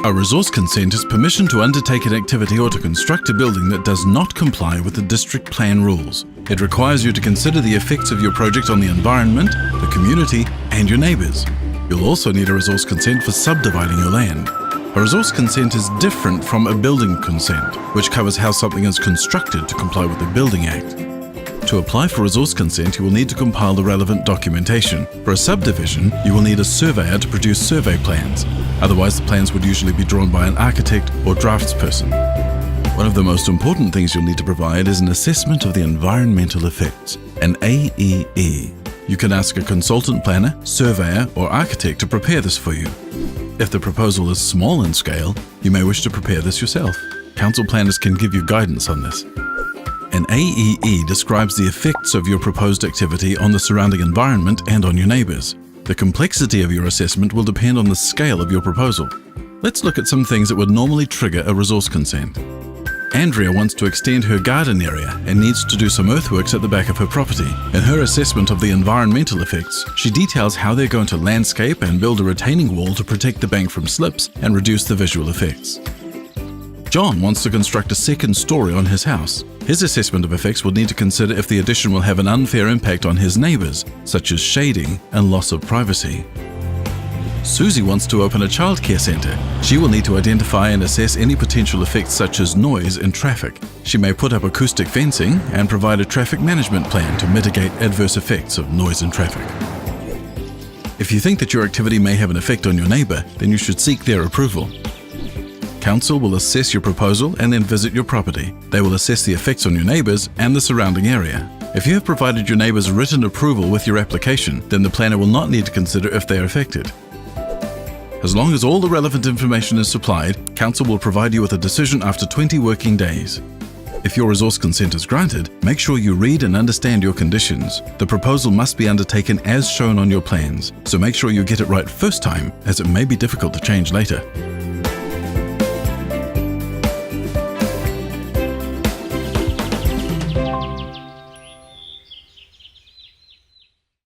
A resource consent is permission to undertake an activity or to construct a building that does not comply with the district plan rules. It requires you to consider the effects of your project on the environment, the community, and your neighbours. You'll also need a resource consent for subdividing your land. A resource consent is different from a building consent, which covers how something is constructed to comply with the Building Act. To apply for resource consent, you will need to compile the relevant documentation. For a subdivision, you will need a surveyor to produce survey plans. Otherwise, the plans would usually be drawn by an architect or draftsperson. One of the most important things you'll need to provide is an assessment of the environmental effects, an AEE. You can ask a consultant planner, surveyor, or architect to prepare this for you. If the proposal is small in scale, you may wish to prepare this yourself. Council planners can give you guidance on this. An AEE describes the effects of your proposed activity on the surrounding environment and on your neighbours. The complexity of your assessment will depend on the scale of your proposal. Let's look at some things that would normally trigger a resource consent. Andrea wants to extend her garden area and needs to do some earthworks at the back of her property. In her assessment of the environmental effects, she details how they're going to landscape and build a retaining wall to protect the bank from slips and reduce the visual effects. John wants to construct a second story on his house. His assessment of effects will need to consider if the addition will have an unfair impact on his neighbours, such as shading and loss of privacy. Susie wants to open a childcare centre. She will need to identify and assess any potential effects such as noise and traffic. She may put up acoustic fencing and provide a traffic management plan to mitigate adverse effects of noise and traffic. If you think that your activity may have an effect on your neighbour, then you should seek their approval. Council will assess your proposal and then visit your property. They will assess the effects on your neighbours and the surrounding area. If you have provided your neighbours written approval with your application, then the planner will not need to consider if they are affected. As long as all the relevant information is supplied, Council will provide you with a decision after 20 working days. If your resource consent is granted, make sure you read and understand your conditions. The proposal must be undertaken as shown on your plans, so make sure you get it right first time, as it may be difficult to change later.